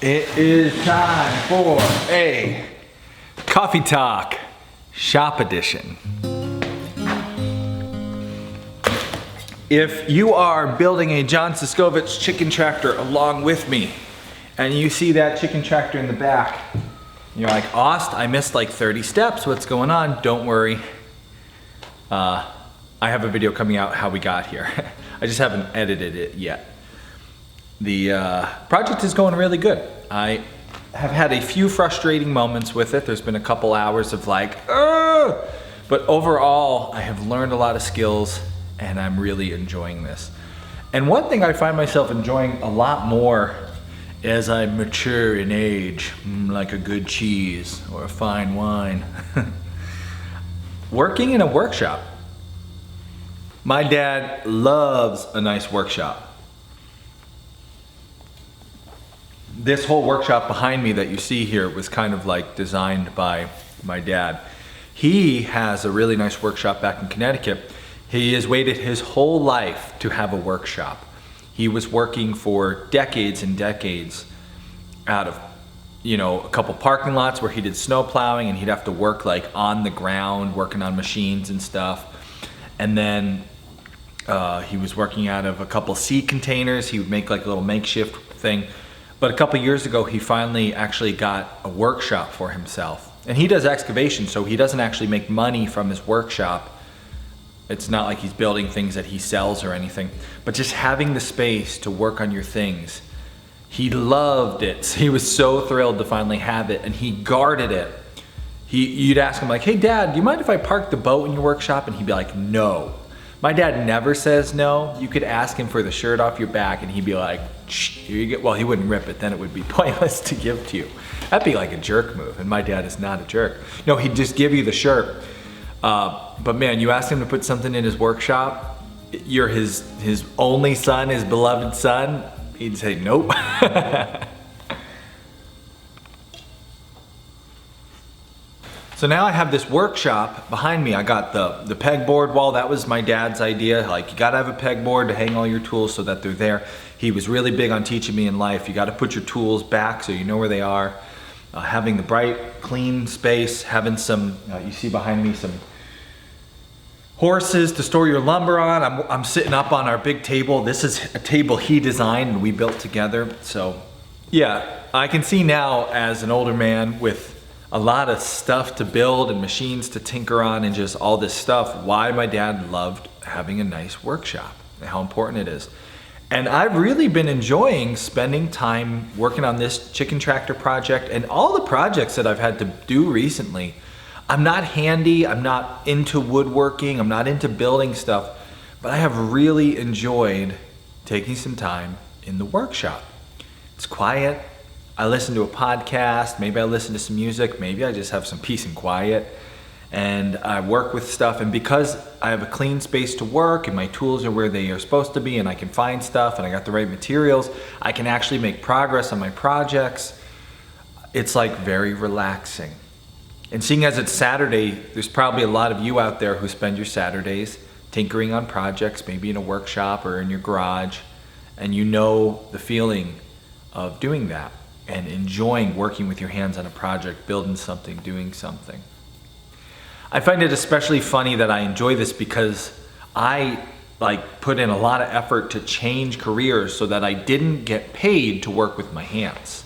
It is time for a Coffee Talk Shop Edition. If you are building a John Siskovich chicken tractor along with me, and you see that chicken tractor in the back, you're like, Ost, I missed like 30 steps, what's going on? Don't worry. I have a video coming out how we got here. I just haven't edited it yet. The project is going really good. I have had a few frustrating moments with it. There's been a couple hours of like, ugh! But overall, I have learned a lot of skills and I'm really enjoying this. And one thing I find myself enjoying a lot more as I mature in age, like a good cheese or a fine wine, working in a workshop. My dad loves a nice workshop. This whole workshop behind me that you see here was kind of like designed by my dad. He has a really nice workshop back in Connecticut. He has waited his whole life to have a workshop. He was working for decades and decades out of, a couple parking lots where he did snow plowing, and he'd have to work like on the ground, working on machines and stuff. And then he was working out of a couple seed containers. He would make like a little makeshift thing. But a couple years ago, he finally actually got a workshop for himself. And he does excavation, so he doesn't actually make money from his workshop. It's not like he's building things that he sells or anything, but just having the space to work on your things. He loved it. He was so thrilled to finally have it, and he guarded it. You'd ask him like, hey dad, do you mind if I park the boat in your workshop? And he'd be like, no. My dad never says no. You could ask him for the shirt off your back and he'd be like, here you go. Well, he wouldn't rip it, then it would be pointless to give to you. That'd be like a jerk move, and my dad is not a jerk. No, he'd just give you the shirt. But man, you ask him to put something in his workshop, you're his only son, his beloved son, he'd say nope. So now I have this workshop behind me. I got the pegboard wall. That was my dad's idea. Like, you gotta have a pegboard to hang all your tools so that they're there. He was really big on teaching me in life. You gotta put your tools back so you know where they are. Having the bright, clean space, having some, you see behind me, some horses to store your lumber on. I'm sitting up on our big table. This is a table he designed and we built together. So yeah, I can see now as an older man with a lot of stuff to build and machines to tinker on and just all this stuff, why my dad loved having a nice workshop and how important it is. And I've really been enjoying spending time working on this chicken tractor project and all the projects that I've had to do recently. I'm not handy, I'm not into woodworking, I'm not into building stuff, but I have really enjoyed taking some time in the workshop. It's quiet. I listen to a podcast, maybe I listen to some music, maybe I just have some peace and quiet, and I work with stuff. And because I have a clean space to work and my tools are where they are supposed to be and I can find stuff and I got the right materials, I can actually make progress on my projects. It's like very relaxing. And seeing as it's Saturday, there's probably a lot of you out there who spend your Saturdays tinkering on projects, maybe in a workshop or in your garage, and you know the feeling of doing that and enjoying working with your hands on a project, building something, doing something. I find it especially funny that I enjoy this because I put in a lot of effort to change careers so that I didn't get paid to work with my hands.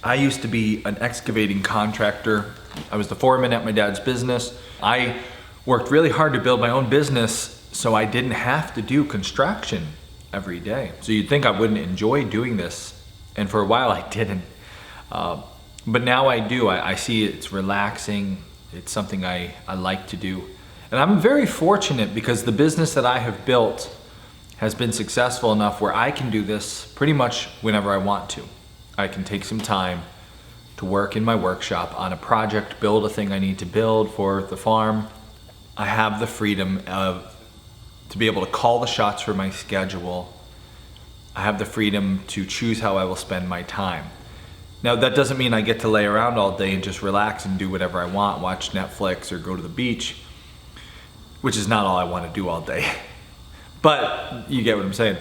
I used to be an excavating contractor. I was the foreman at my dad's business. I worked really hard to build my own business so I didn't have to do construction every day. So you'd think I wouldn't enjoy doing this, and for a while I didn't. But now I do. I see it's relaxing. It's something I like to do. And I'm very fortunate because the business that I have built has been successful enough where I can do this pretty much whenever I want to. I can take some time to work in my workshop on a project, build a thing I need to build for the farm. I have the freedom to be able to call the shots for my schedule. I have the freedom to choose how I will spend my time. Now, that doesn't mean I get to lay around all day and just relax and do whatever I want, watch Netflix or go to the beach, which is not all I want to do all day. But you get what I'm saying.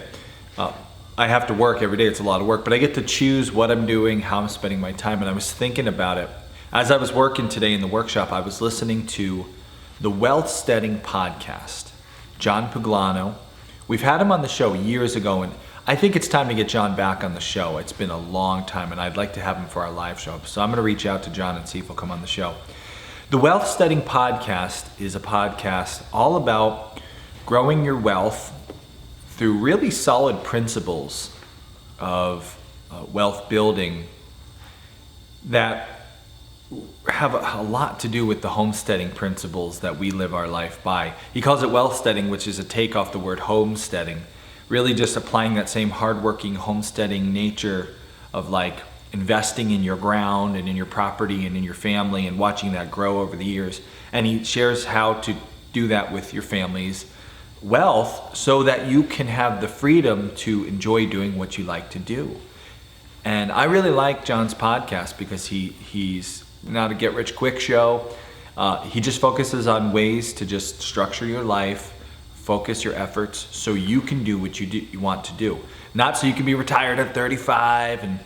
I have to work every day. It's a lot of work, but I get to choose what I'm doing, how I'm spending my time. And I was thinking about it. As I was working today in the workshop, I was listening to the Homesteady podcast, John Puglano. We've had him on the show years ago, and I think it's time to get John back on the show. It's been a long time, and I'd like to have him for our live show. So I'm going to reach out to John and see if he'll come on the show. The Homesteady podcast is a podcast all about growing your wealth through really solid principles of wealth building that have a lot to do with the homesteading principles that we live our life by. He calls it wealthsteading, which is a take off the word homesteading, really just applying that same hardworking homesteading nature of like investing in your ground and in your property and in your family and watching that grow over the years. And he shares how to do that with your family's wealth so that you can have the freedom to enjoy doing what you like to do. And I really like John's podcast because he's not a get rich quick show. He just focuses on ways to just structure your life, focus your efforts so you can do what you want to do. Not so you can be retired at 35 and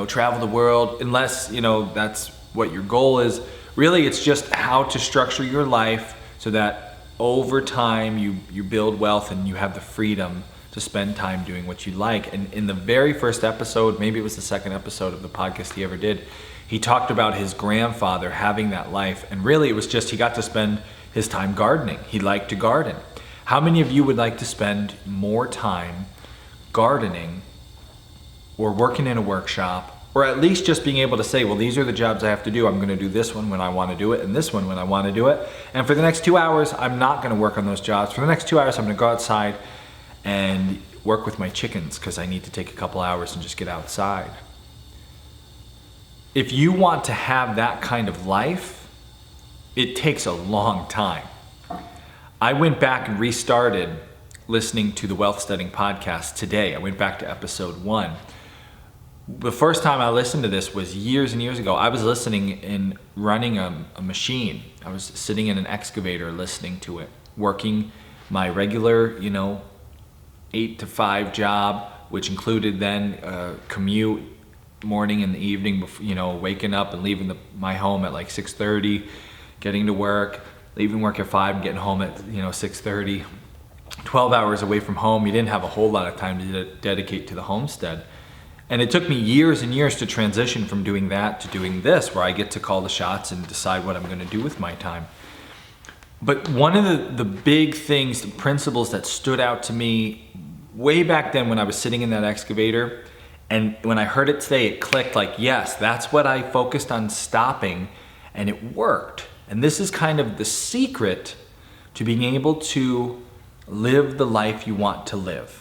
travel the world, unless that's what your goal is. Really, it's just how to structure your life so that over time you build wealth and you have the freedom to spend time doing what you like. And in the very first episode, maybe it was the second episode of the podcast he ever did, he talked about his grandfather having that life. And really it was just he got to spend his time gardening. He liked to garden. How many of you would like to spend more time gardening or working in a workshop, or at least just being able to say, well, these are the jobs I have to do. I'm going to do this one when I want to do it and this one when I want to do it. And for the next 2 hours, I'm not going to work on those jobs. For the next 2 hours, I'm going to go outside and work with my chickens because I need to take a couple hours and just get outside. If you want to have that kind of life, it takes a long time. I went back and restarted listening to the Wealthsteading podcast today. I went back to episode 1. The first time I listened to this was years and years ago. I was listening and running a machine. I was sitting in an excavator listening to it, working my regular, 8 to 5 job, which included then commute morning and the evening, waking up and leaving my home at like 6:30, getting to work, leaving work at 5 and getting home at 6:30. 12 hours away from home. You didn't have a whole lot of time to dedicate to the homestead. And it took me years and years to transition from doing that to doing this, where I get to call the shots and decide what I'm going to do with my time. But one of the big things, the principles that stood out to me way back then when I was sitting in that excavator, and when I heard it today, it clicked like, yes, that's what I focused on stopping, and it worked. And this is kind of the secret to being able to live the life you want to live.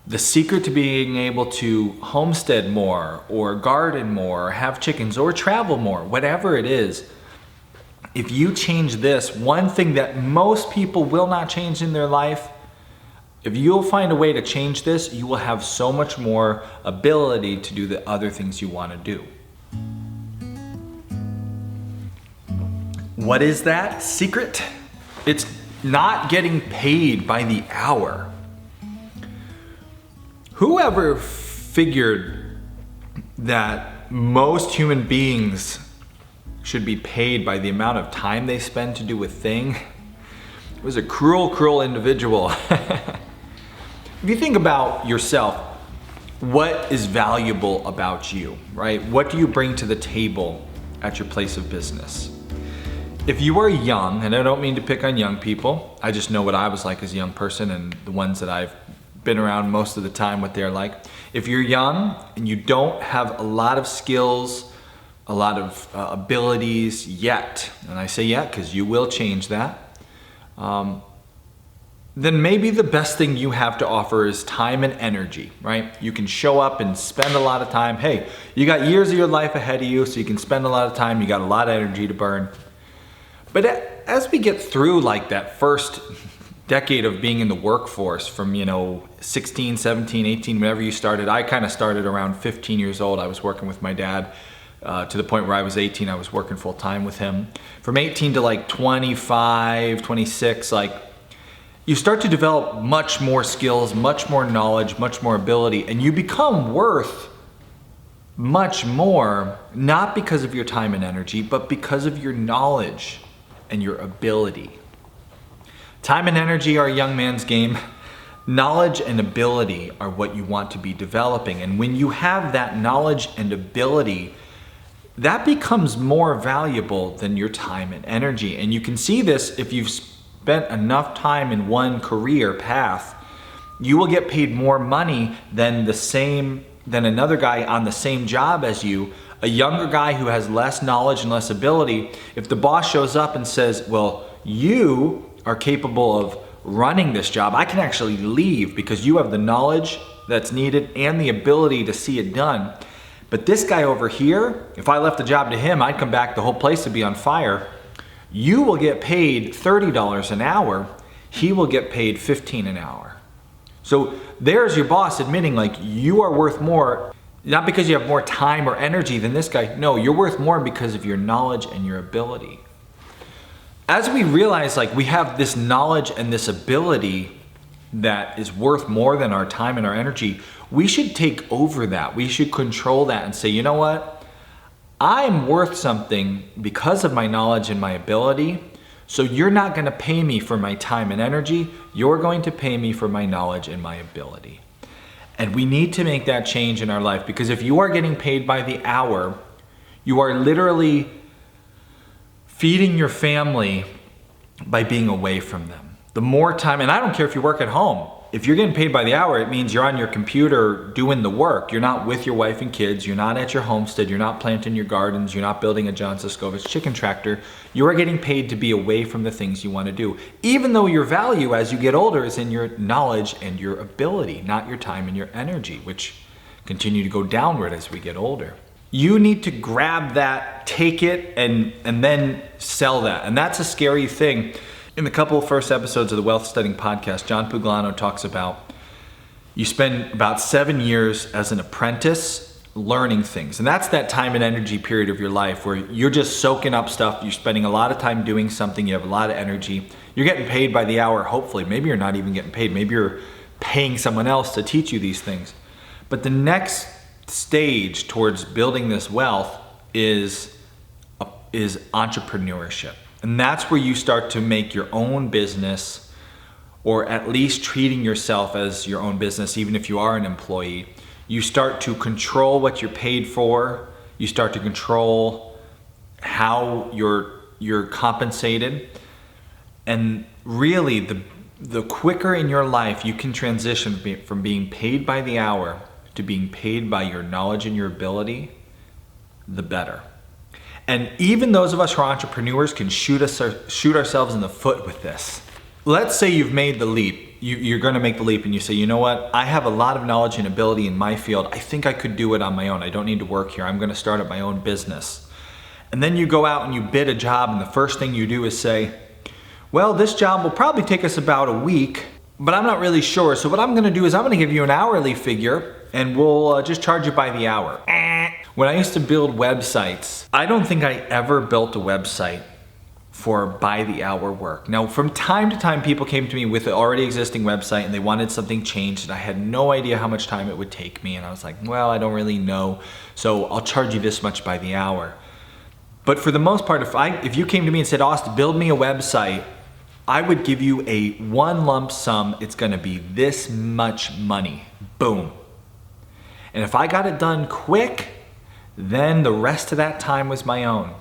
The secret to being able to homestead more or garden more or have chickens or travel more, whatever it is, if you change this, one thing that most people will not change in their life, if you'll find a way to change this, you will have so much more ability to do the other things you want to do. What is that secret? It's not getting paid by the hour. Whoever figured that most human beings should be paid by the amount of time they spend to do a thing was a cruel, cruel individual. If you think about yourself, what is valuable about you, right? What do you bring to the table at your place of business? If you are young, and I don't mean to pick on young people, I just know what I was like as a young person and the ones that I've been around most of the time, what they're like. If you're young and you don't have a lot of skills, a lot of abilities yet, and I say yet because you will change that, then maybe the best thing you have to offer is time and energy, right? You can show up and spend a lot of time. Hey, you got years of your life ahead of you, so you can spend a lot of time, you got a lot of energy to burn. But as we get through like that first decade of being in the workforce from 16, 17, 18, whenever you started, I kind of started around 15 years old. I was working with my dad to the point where I was 18, I was working full time with him. From 18 to like 25, 26, like you start to develop much more skills, much more knowledge, much more ability, and you become worth much more, not because of your time and energy, but because of your knowledge and your ability. Time and energy are a young man's game. Knowledge and ability are what you want to be developing. And when you have that knowledge and ability, that becomes more valuable than your time and energy. And you can see this if you've spent enough time in one career path, you will get paid more money than another guy on the same job as you, a younger guy who has less knowledge and less ability. If the boss shows up and says, well, you are capable of running this job, I can actually leave because you have the knowledge that's needed and the ability to see it done. But this guy over here, if I left the job to him, I'd come back, the whole place would be on fire. You will get paid $30 an hour. He will get paid $15 an hour. So there's your boss admitting like you are worth more, not because you have more time or energy than this guy. No, you're worth more because of your knowledge and your ability. As we realize like we have this knowledge and this ability that is worth more than our time and our energy, we should take over that. We should control that and say, you know what? I'm worth something because of my knowledge and my ability. So you're not going to pay me for my time and energy. You're going to pay me for my knowledge and my ability. And we need to make that change in our life, because if you are getting paid by the hour, you are literally feeding your family by being away from them. The more time, and I don't care if you work at home, if you're getting paid by the hour, it means you're on your computer doing the work. You're not with your wife and kids. You're not at your homestead. You're not planting your gardens. You're not building a John Siskovich chicken tractor. You are getting paid to be away from the things you want to do. Even though your value as you get older is in your knowledge and your ability, not your time and your energy, which continue to go downward as we get older. You need to grab that, take it, and then sell that. And that's a scary thing. In the couple of first episodes of the Wealth Studying Podcast, John Puglano talks about you spend about 7 years as an apprentice learning things. And that's that time and energy period of your life where you're just soaking up stuff. You're spending a lot of time doing something. You have a lot of energy. You're getting paid by the hour, hopefully. Maybe you're not even getting paid. Maybe you're paying someone else to teach you these things. But the next stage towards building this wealth is entrepreneurship. And that's where you start to make your own business, or at least treating yourself as your own business, even if you are an employee. You start to control what you're paid for. You start to control how you're compensated. And really, the quicker in your life you can transition from being paid by the hour to being paid by your knowledge and your ability, the better. And even those of us who are entrepreneurs can shoot ourselves in the foot with this. Let's say you've made the leap. You're going to make the leap and you say, you know what? I have a lot of knowledge and ability in my field. I think I could do it on my own. I don't need to work here. I'm going to start up my own business. And then you go out and you bid a job, and the first thing you do is say, well, this job will probably take us about a week, but I'm not really sure. So what I'm going to do is I'm going to give you an hourly figure and we'll just charge you by the hour. When I used to build websites, I don't think I ever built a website for by the hour work. Now, from time to time, people came to me with an already existing website and they wanted something changed, and I had no idea how much time it would take me. And I was like, well, I don't really know. So I'll charge you this much by the hour. But for the most part, if you came to me and said, Austin, build me a website, I would give you a one lump sum. It's gonna be this much money, boom. And if I got it done quick, then the rest of that time was my own.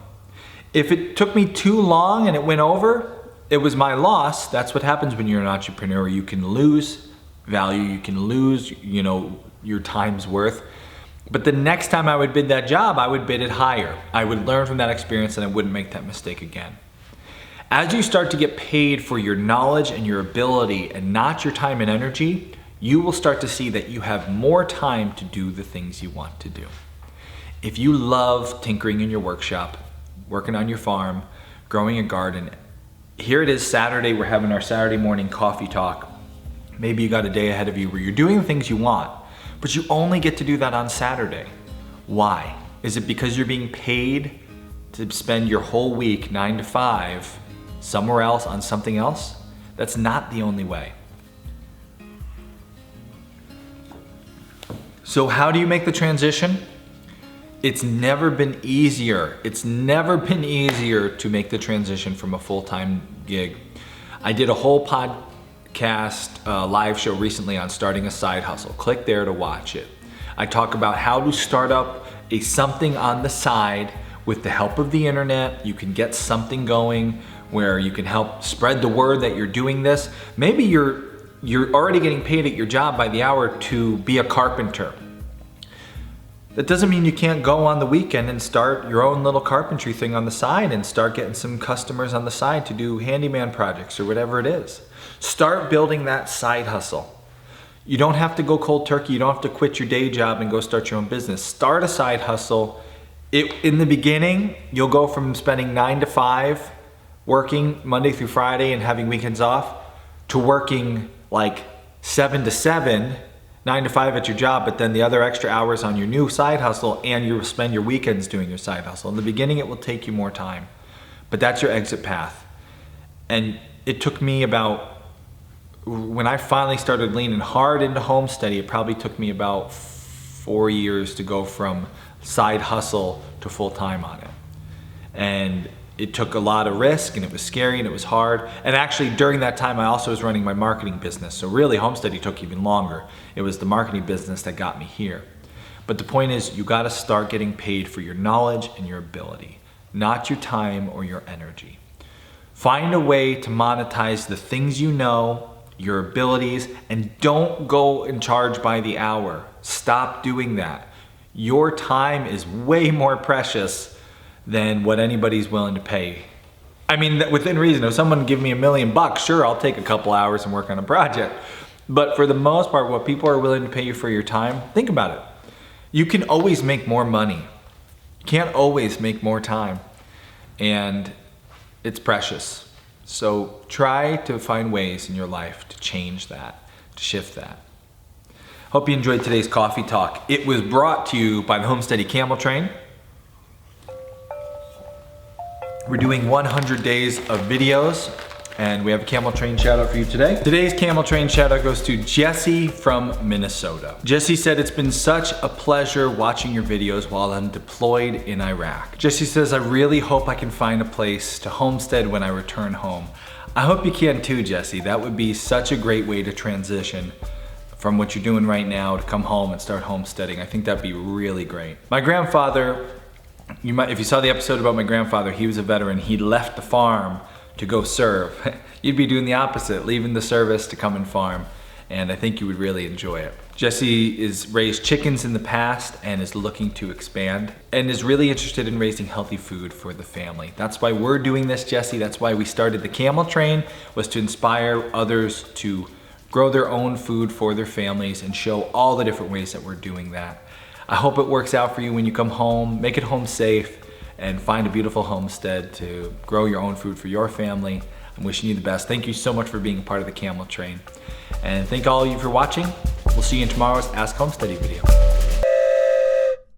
If it took me too long and it went over, it was my loss. That's what happens when you're an entrepreneur. You can lose value, you can lose, your time's worth. But the next time I would bid that job, I would bid it higher. I would learn from that experience and I wouldn't make that mistake again. As you start to get paid for your knowledge and your ability and not your time and energy, you will start to see that you have more time to do the things you want to do. If you love tinkering in your workshop, working on your farm, growing a garden, here it is Saturday, we're having our Saturday morning coffee talk. Maybe you got a day ahead of you where you're doing the things you want, but you only get to do that on Saturday. Why? Is it because you're being paid to spend your whole week 9 to 5 somewhere else on something else? That's not the only way. So how do you make the transition? It's never been easier. It's never been easier to make the transition from a full-time gig. I did a whole podcast live show recently on starting a side hustle. Click there to watch it. I talk about how to start up something on the side with the help of the internet. You can get something going where you can help spread the word that you're doing this. Maybe you're already getting paid at your job by the hour to be a carpenter. That doesn't mean you can't go on the weekend and start your own little carpentry thing on the side and start getting some customers on the side to do handyman projects or whatever it is. Start building that side hustle. You don't have to go cold turkey. You don't have to quit your day job and go start your own business. Start a side hustle. In the beginning, you'll go from spending 9 to 5 working Monday through Friday and having weekends off to working like 7 to 7, 9 to 5 at your job, but then the other extra hours on your new side hustle, and you'll spend your weekends doing your side hustle. In the beginning, it will take you more time, but that's your exit path. And it took me when I finally started leaning hard into Homesteady, it probably took me about 4 years to go from side hustle to full-time on it. And it took a lot of risk, and it was scary, and it was hard. And actually during that time, I also was running my marketing business. So really Homesteady took even longer. It was the marketing business that got me here. But the point is, you gotta start getting paid for your knowledge and your ability, not your time or your energy. Find a way to monetize the things you know, your abilities, and don't go and charge by the hour. Stop doing that. Your time is way more precious than what anybody's willing to pay. I mean, within reason. If someone give me $1 million, sure, I'll take a couple hours and work on a project. But for the most part, what people are willing to pay you for your time, think about it. You can always make more money. You can't always make more time. And it's precious. So try to find ways in your life to change that, to shift that. Hope you enjoyed today's coffee talk. It was brought to you by the Homesteady Camel Train. We're doing 100 days of videos, and we have a Camel Train shout out for you today. Today's Camel Train shout out goes to Jesse from Minnesota. Jesse said, "It's been such a pleasure watching your videos while I'm deployed in Iraq." Jesse says, "I really hope I can find a place to homestead when I return home." I hope you can too, Jesse. That would be such a great way to transition from what you're doing right now to come home and start homesteading. I think that'd be really great. My grandfather, if you saw the episode about my grandfather, he was a veteran. He left the farm to go serve. You'd be doing the opposite, leaving the service to come and farm. And I think you would really enjoy it. Jesse has raised chickens in the past and is looking to expand and is really interested in raising healthy food for the family. That's why we're doing this, Jesse. That's why we started the Camel Train, was to inspire others to grow their own food for their families and show all the different ways that we're doing that. I hope it works out for you when you come home. Make it home safe and find a beautiful homestead to grow your own food for your family. I'm wishing you the best. Thank you so much for being a part of the Camel Train. And thank all of you for watching. We'll see you in tomorrow's Ask Homesteady video.